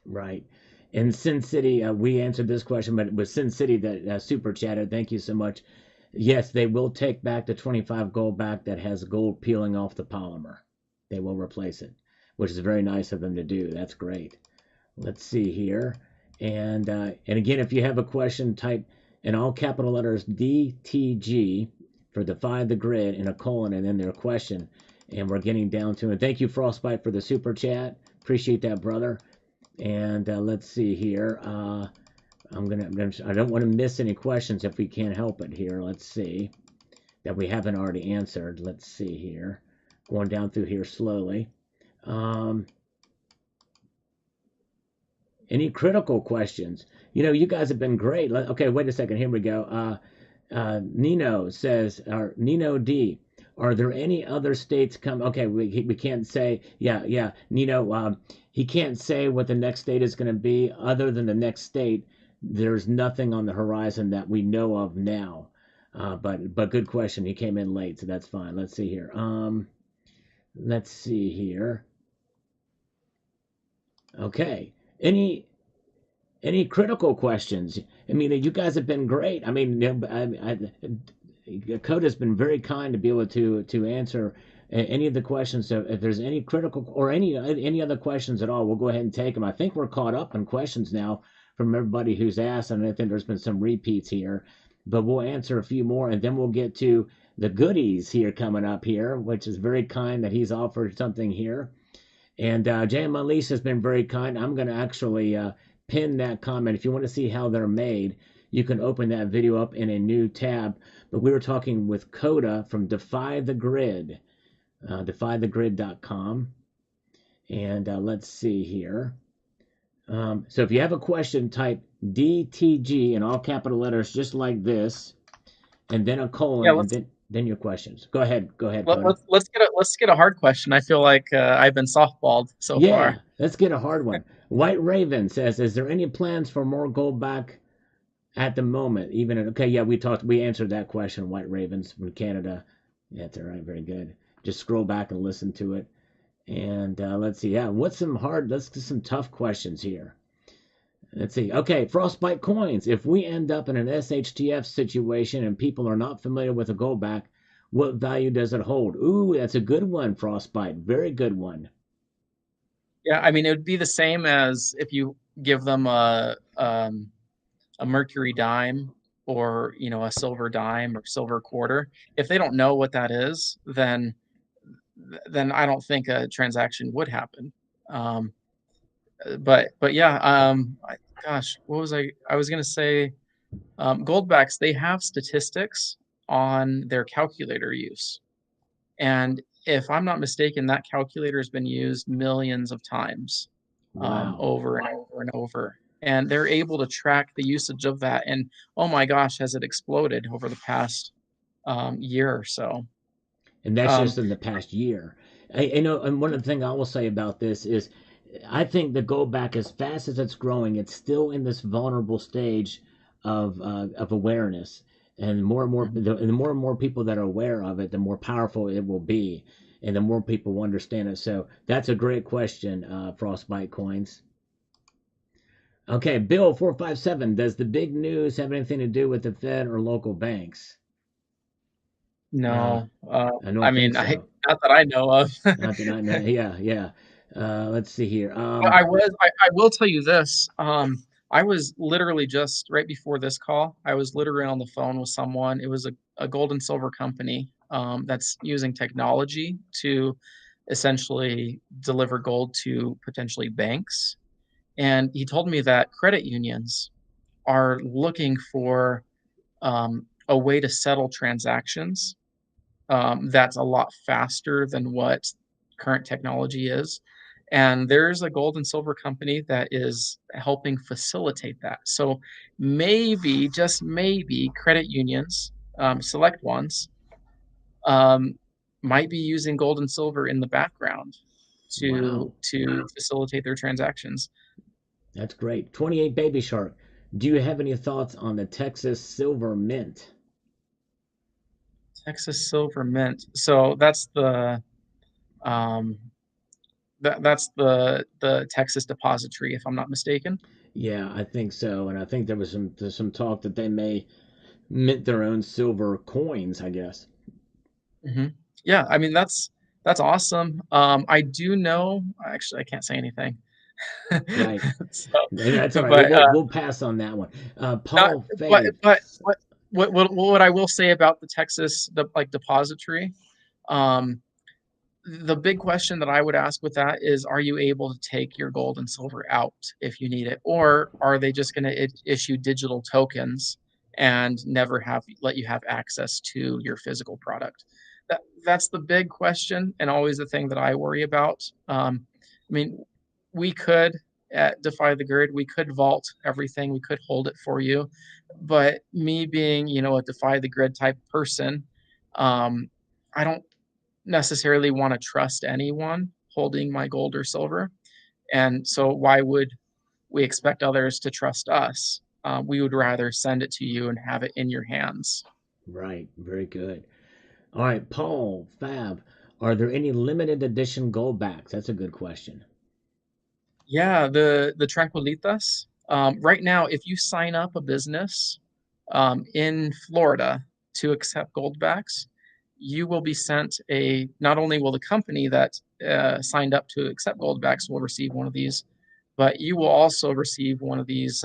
Right. And Sin City, we answered this question, but with Sin City that super chatted, thank you so much. Yes, they will take back the 25 gold back that has gold peeling off the polymer. They will replace it, which is very nice of them to do. That's great. Let's see here. And again, if you have a question, type in all capital letters DTG for Defy the Grid and a colon and then their question. And we're getting down to it. Thank you, Frostbite, for the super chat. Appreciate that, brother. And let's see here. I don't want to miss any questions if we can't help it here. Let's see that we haven't already answered. Let's see here. Going down through here slowly. Any critical questions? You guys have been great. Okay, wait a second. Here we go. Nino says, or Nino D, are there any other states come? Okay, we can't say. Yeah. Nino, he can't say what the next state is going to be. Other than the next state, there's nothing on the horizon that we know of now. But good question. He came in late, so that's fine. Let's see here. Let's see here. Okay. Any critical questions? I mean, you guys have been great. I mean, Kota's been very kind to be able to answer any of the questions. So if there's any critical or any other questions at all, we'll go ahead and take them. I think we're caught up on questions now from everybody who's asked, and I think there's been some repeats here. but we'll answer a few more, and then we'll get to the goodies here coming up here, which is very kind that he's offered something here. And Jan Malise has been very kind. I'm going to actually pin that comment. If you want to see how they're made, you can open that video up in a new tab. But we were talking with Kota from Defy the Grid, defythegrid.com. And let's see here. So if you have a question, type DTG in all capital letters, just like this, and then a colon, and then your questions. Go ahead. Let's get a hard question. I feel like I've been softballed so far. Yeah, let's get a hard one. White Raven says, "Is there any plans for more Goldback at the moment?" We answered that question. White Ravens from Canada. That's all right. Very good. Just scroll back and listen to it. And let's see. Yeah, let's get some tough questions here. Let's see. Okay, Frostbite coins. If we end up in an SHTF situation and people are not familiar with a Goldback, what value does it hold? Ooh, that's a good one, Frostbite. Very good one. Yeah, I mean, it would be the same as if you give them a mercury dime or, a silver dime or silver quarter. If they don't know what that is, then I don't think a transaction would happen. But yeah, gosh, what was I was gonna say, Goldbacks, they have statistics on their calculator use, and if I'm not mistaken, that calculator has been used millions of times. Wow. Over and over and over, and they're able to track the usage of that, and oh my gosh, has it exploded over the past year or so. And that's just in the past year. And one of the things I will say about this is I think the Goldback, as fast as it's growing, it's still in this vulnerable stage of awareness. And the more and more people that are aware of it, the more powerful it will be, and the more people will understand it. So that's a great question, Frostbite Coins. Okay, Bill 457. Does the big news have anything to do with the Fed or local banks? No, I mean, so. Not that I know of. Not that I know. Yeah. Let's see here. I will tell you this. I was literally just right before this call. I was literally on the phone with someone. It was a gold and silver company that's using technology to essentially deliver gold to potentially banks. And he told me that credit unions are looking for a way to settle transactions that's a lot faster than what current technology is. And there's a gold and silver company that is helping facilitate that. So maybe, just maybe, credit unions, select ones, might be using gold and silver in the background to facilitate their transactions. That's great. 28 Baby Shark. Do you have any thoughts on the Texas Silver Mint? Texas Silver Mint. So that's the that's the Texas depository, if I'm not mistaken. Yeah, I think so. And I think there's some talk that they may mint their own silver coins, I guess. Mm-hmm. Yeah, I mean that's awesome. I do know. Actually, I can't say anything. Right. So, That's all right. but we'll pass on that one. Paul Faith. but what I will say about the Texas depository, the big question that I would ask with that is, are you able to take your gold and silver out if you need it, or are they just going to issue digital tokens and never let you have access to your physical product? That's the big question, and always the thing that I worry about. I mean, we could Defy the Grid, we could vault everything, we could hold it for you, but me being, a Defy the Grid type person, I don't necessarily want to trust anyone holding my gold or silver. And so why would we expect others to trust us? We would rather send it to you and have it in your hands. Right. Very good. All right, Paul Fab. Are there any limited edition Goldbacks? That's a good question. Yeah, the tranquilitas. Right now, if you sign up a business in Florida to accept Goldbacks, you will be sent not only will the company that signed up to accept Goldbacks will receive one of these, but you will also receive one of these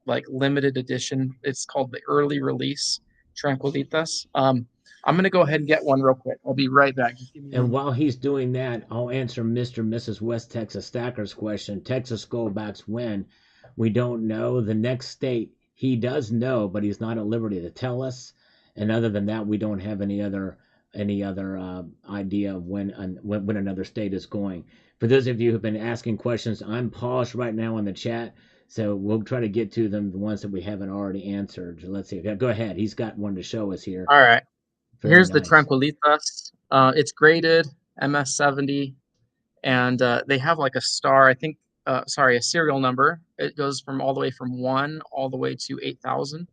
like limited edition. It's called the early release tranquilitas. I'm gonna go ahead and get one real quick. I'll be right back. Just give me And 1 while he's doing that, I'll answer Mr. and Mrs. West Texas Stackers question. Texas Goldbacks when? We don't know. The next state he does know, but he's not at liberty to tell us. And other than that, we don't have any other idea of when another state is going. For those of you who've been asking questions, I'm paused right now in the chat, so we'll try to get to them, the ones that we haven't already answered. Let's see. Go ahead. He's got one to show us here. All right. Very Here's the nice. tranquilitas. It's graded MS70, and they have like a star. I think, sorry, a serial number. It goes from all the way from 1 all the way to 8,000.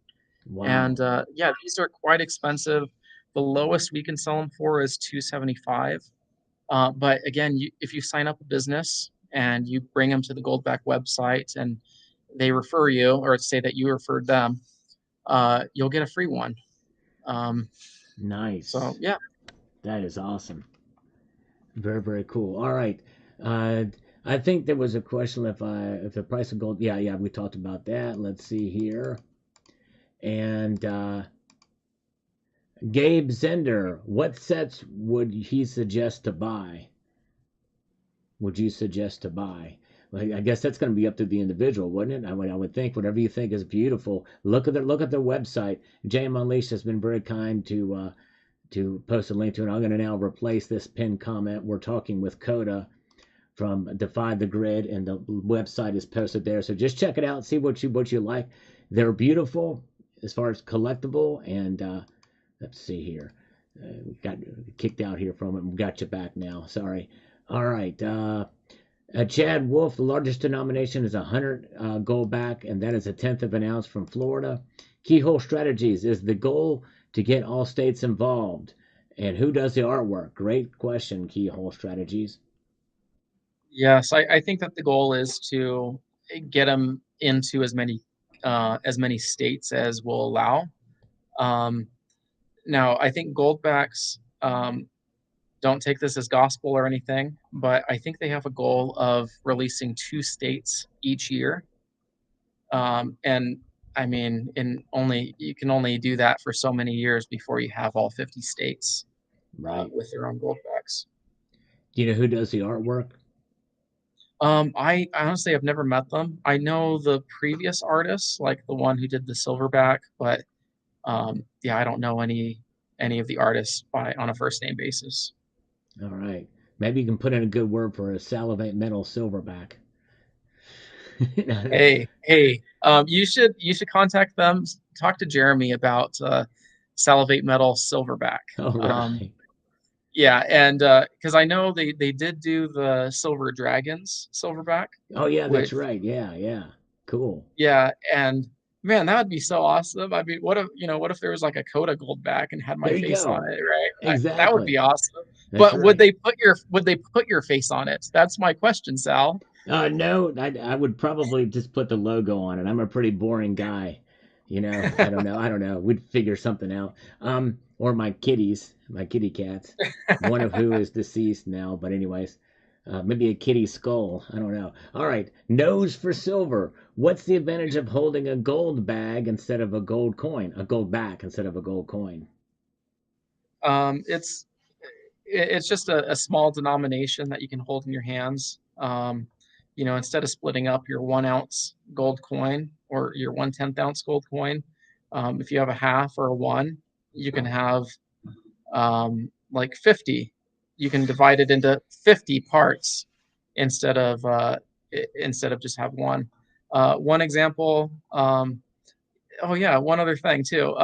Wow. And yeah, these are quite expensive. The lowest we can sell them for is 275. But again, if you sign up a business and you bring them to the Goldback website and they refer you, or say that you referred them, you'll get a free one. Nice. So yeah, that is awesome. Very, very cool. All right. I think there was a question if the price of gold. Yeah, we talked about that. Let's see here. And Gabe Zender, what sets would he suggest to buy? Would you suggest to buy? Like, I guess that's going to be up to the individual, wouldn't it? I would think whatever you think is beautiful. Look at their website. JM Unleashed has been very kind to post a link to it. I'm going to now replace this pinned comment. We're talking with Kota from Defy the Grid, and the website is posted there. So just check it out, see what you like. They're beautiful as far as collectible, and let's see here. We got kicked out here from it. We got you back now. Sorry. All right. Chad Wolf, the largest denomination is 100 Goldback, and that is 1/10 of an ounce from Florida. Keyhole Strategies is the goal to get all states involved. And who does the artwork? Great question, Keyhole Strategies. Yes, I think that the goal is to get them into as many states as will allow. Now, I think Goldbacks don't take this as gospel or anything, but I think they have a goal of releasing 2 states each year. And I mean, you can only do that for so many years before you have all 50 states with their own Goldbacks. Do you know who does the artwork? I honestly have never met them. I know the previous artists, like the one who did the Silverback, but yeah, I don't know any of the artists on a first name basis. All right, maybe you can put in a good word for a Salivate Metal Silverback. Hey, you should contact them. Talk to Jeremy about Salivate Metal Silverback. All right. Yeah, and because I know they did do the Silver Dragons Silverback. Oh yeah, that's right. Yeah, cool. Yeah, and man, that would be so awesome. I mean, what if there was like a Kota Goldback and had my face on it, right? Exactly. That would be awesome. That's but right. would they put your face on it? That's my question, Sal. No, I would probably just put the logo on it. I'm a pretty boring guy. I don't know. We'd figure something out. Or my kitty cats, one of who is deceased now. But anyways, maybe a kitty skull. I don't know. All right, nose for silver. What's the advantage of holding a gold bag instead of a gold coin? A gold back instead of a gold coin? It's just a small denomination that you can hold in your hands. Instead of splitting up your 1 ounce gold coin or your 1/10 ounce gold coin, if you have a half or a 1, you can have like 50. You can divide it into 50 parts instead of just have 1. One example. Oh yeah, one other thing too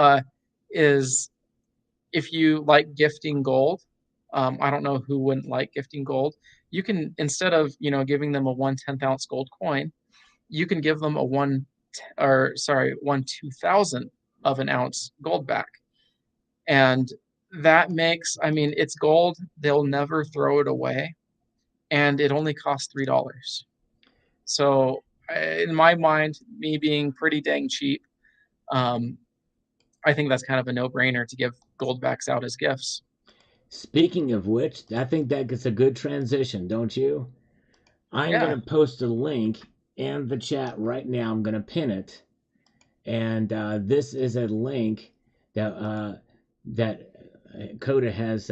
is if you like gifting gold. I don't know who wouldn't like gifting gold. You can, instead of giving them a 1/10 ounce gold coin, you can give them a 1/2000 of an ounce gold back, and that makes, it's gold. They'll never throw it away, and it only costs $3. So, in my mind, me being pretty dang cheap, I think that's kind of a no-brainer to give Goldbacks out as gifts. Speaking of which, I think that gets a good transition, don't you? I'm going to post a link in the chat right now. I'm going to pin it. And this is a link that Kota has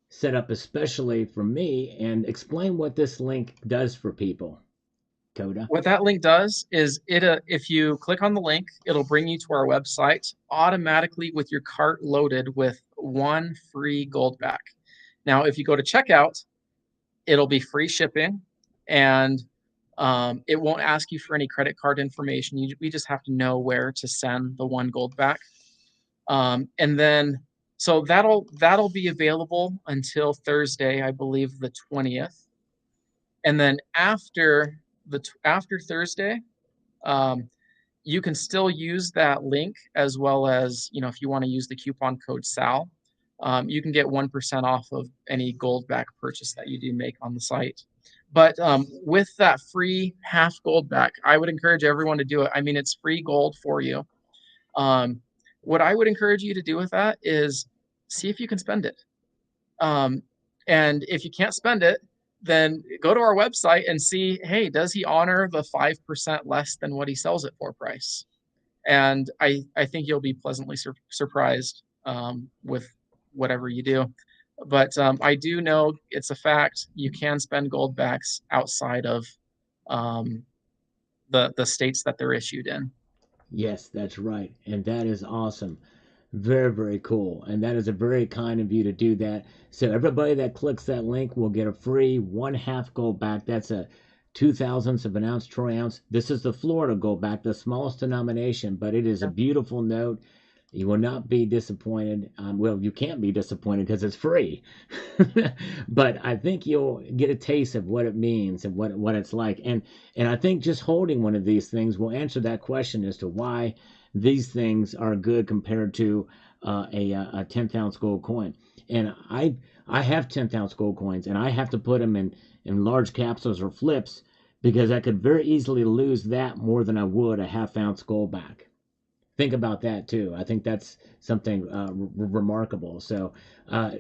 set up especially for me. And explain what this link does for people, Kota. What that link does is if you click on the link, it'll bring you to our website automatically with your cart loaded with one free Goldback. Now, if you go to checkout, it'll be free shipping, and it won't ask you for any credit card information. We just have to know where to send the one Goldback. And then, so that'll be available until Thursday, I believe the 20th. And then after Thursday, you can still use that link, as well as, if you want to use the coupon code SAL, you can get 1% off of any Goldback purchase that you do make on the site. But with that free half Goldback, I would encourage everyone to do it. I mean, it's free gold for you. What I would encourage you to do with that is see if you can spend it. And if you can't spend it, then go to our website and see, hey, does he honor the 5% less than what he sells it for price? And I think you'll be pleasantly surprised with whatever you do. But I do know it's a fact, you can spend Goldbacks outside of the states that they're issued in. Yes, that's right. And that is awesome. Very, very cool. And that is a very kind of you to do that. So everybody that clicks that link will get a free 1/2 Goldback. That's a 2/1000 of an ounce, troy ounce. This is the Florida Goldback, the smallest denomination, but it is a beautiful note. You will not be disappointed. Well, you can't be disappointed because it's free. But I think you'll get a taste of what it means and what it's like. And I think just holding one of these things will answer that question as to why these things are good compared to a 10th ounce gold coin. And I have 10th ounce gold coins, and I have to put them in large capsules or flips because I could very easily lose that more than I would a 1/2 ounce Goldback. Think about that too. I think that's something remarkable. So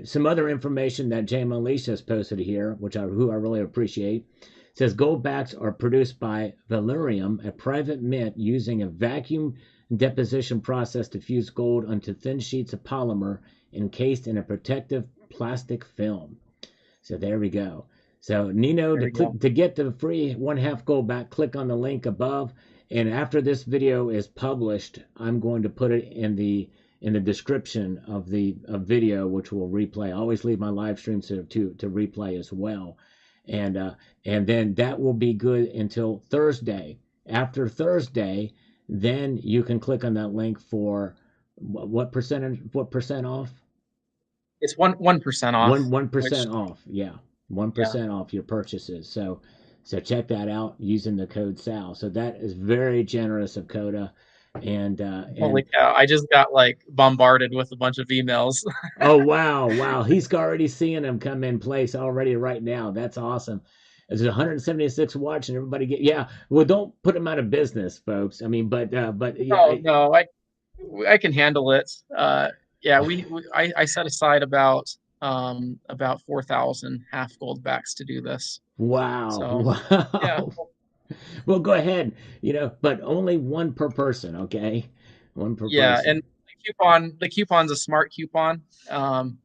some other information that Jay Alicia has posted here, who I really appreciate, says Goldbacks are produced by Valerium, a private mint using a vacuum deposition process to fuse gold onto thin sheets of polymer encased in a protective plastic film. So there we go. So Nino, to get the free 1/2 Goldback, click on the link above. And after this video is published, I'm going to put it in the description of the video, which will replay. I always leave my live streams to replay as well. And then that will be good until Thursday. After Thursday, then you can click on that link for what percent off? It's 1% off. 1% off. Yeah. 1% off your purchases. So check that out using the code SAL. So that is very generous of Kota. And holy cow, I just got bombarded with a bunch of emails. Oh wow. He's already seeing them come in place already right now. That's awesome. There's 176 watching. Everybody well, don't put them out of business, folks. I mean, but no, I can handle it. I set aside about 4,000 half Goldbacks to do this. Wow. So, wow. Yeah. Well, go ahead, but only one per person, okay? One per person. Yeah, and the coupon's a smart coupon, and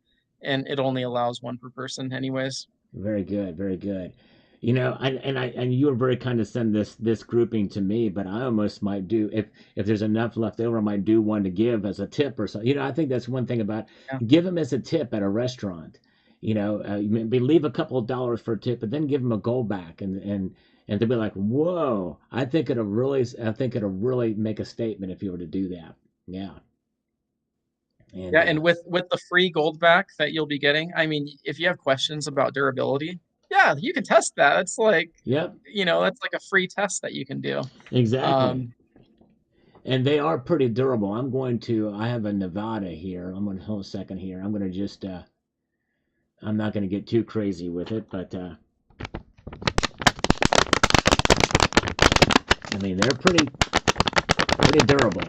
it only allows one per person anyways. Very good, very good. And you were very kind to send this grouping to me, but I almost might do, if there's enough left over, I might do one to give as a tip or something. I think that's one thing about give them as a tip at a restaurant. Maybe leave a couple of dollars for a tip, but then give them a Goldback, and they'll be like, "Whoa!" I think it'll really make a statement if you were to do that. Yeah. And with the free Goldback that you'll be getting, I mean, if you have questions about durability, you can test that. It's that's like a free test that you can do. Exactly. And they are pretty durable. I have a Nevada here. I'm going to hold a second here. I'm going to just, I'm not going to get too crazy with it, but, I mean, they're pretty durable.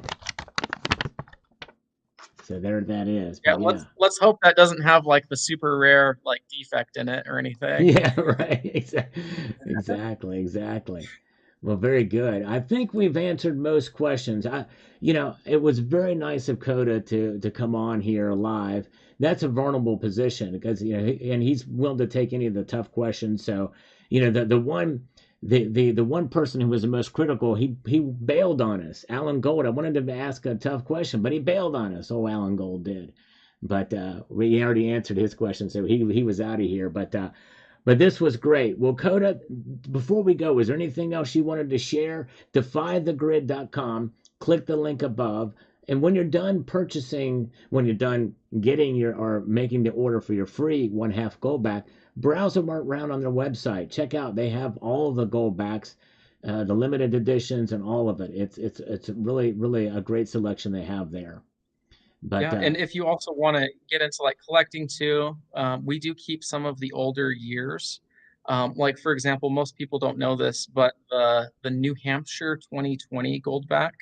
So there that is. Yeah, let's hope that doesn't have the super rare defect in it or anything. Yeah, right. Exactly. Well, very good. I think we've answered most questions. It was very nice of Kota to come on here live. That's a vulnerable position because and he's willing to take any of the tough questions. So, the one person who was the most critical, he bailed on us. Alan Gold. I wanted him to ask a tough question, but he bailed on us. Oh, Alan Gold did. But we already answered his question, so he was out of here. But this was great. Well, Kota, before we go, is there anything else you wanted to share? DefyTheGrid.com. Click the link above. And when you're done purchasing, when you're done getting or making the order for your free 1/2 Goldback, browse around on their website. Check out, they have all of the Goldbacks, the limited editions, and all of it. It's really really a great selection they have there. But Yeah, and if you also want to get into like collecting too, we do keep some of the older years. Like for example, most people don't know this, but the New Hampshire 2020 Goldback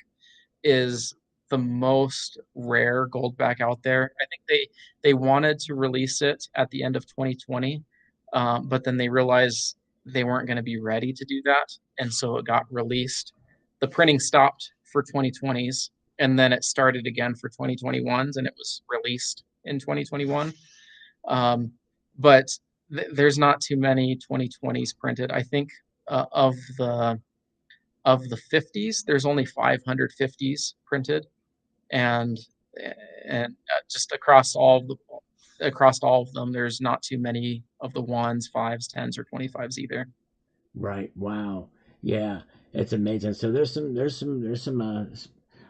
is the most rare Goldback out there. I think they wanted to release it at the end of 2020, but then they realized they weren't going to be ready to do that, and so it got released. The printing stopped for 2020s, and then it started again for 2021s, and it was released in 2021. But there's not too many 2020s printed. I think of the 50s, there's only 550s printed, and just across all of them, there's not too many of the ones, fives, tens, or 25s either. right, wow, yeah, it's amazing. So there's some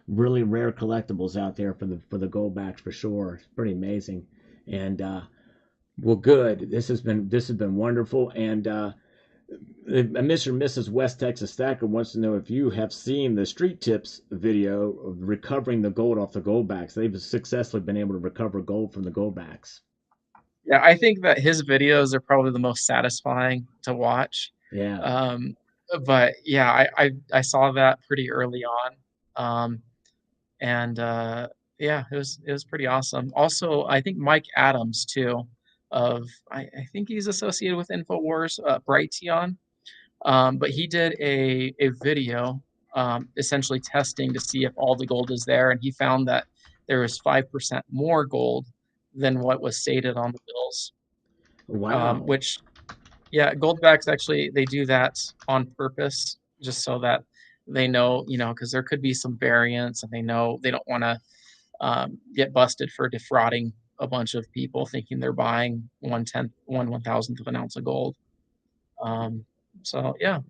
really rare collectibles out there for the Goldbacks for sure. It's pretty amazing. And well, good. This has been wonderful. And Mr. and Mrs. West Texas Stacker wants to know if you have seen the Street Tips video of recovering the gold off the Goldbacks. They've successfully been able to recover gold from the Goldbacks. Yeah, I think that his videos are probably the most satisfying to watch. Yeah. But yeah, I saw that pretty early on. And yeah, it was pretty awesome. Also, I think Mike Adams too, I think he's associated with InfoWars, Brighteon. But he did a video essentially testing to see if all the gold is there, and he found that there was 5% more gold than what was stated on the bills. Wow. Which, yeah, Goldbacks actually they do that on purpose just so that they know, because there could be some variance, and they know they don't want to get busted for defrauding a bunch of people thinking they're buying 1/thousandth of an ounce of gold. So yeah.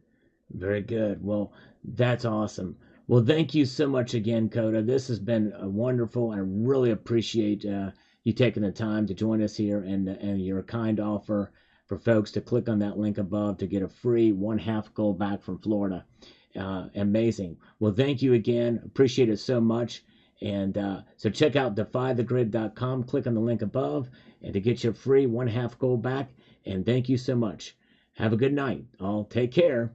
Very good. Well, that's awesome. Well, thank you so much again, Kota. This has been wonderful. I really appreciate you taking the time to join us here, and your kind offer for folks to click on that link above to get a free 1/2 Goldback from Florida. Amazing. Well, thank you again. Appreciate it so much. And so check out defythegrid.com. Click on the link above and to get your free 1/2 Goldback. And thank you so much. Have a good night. All take care.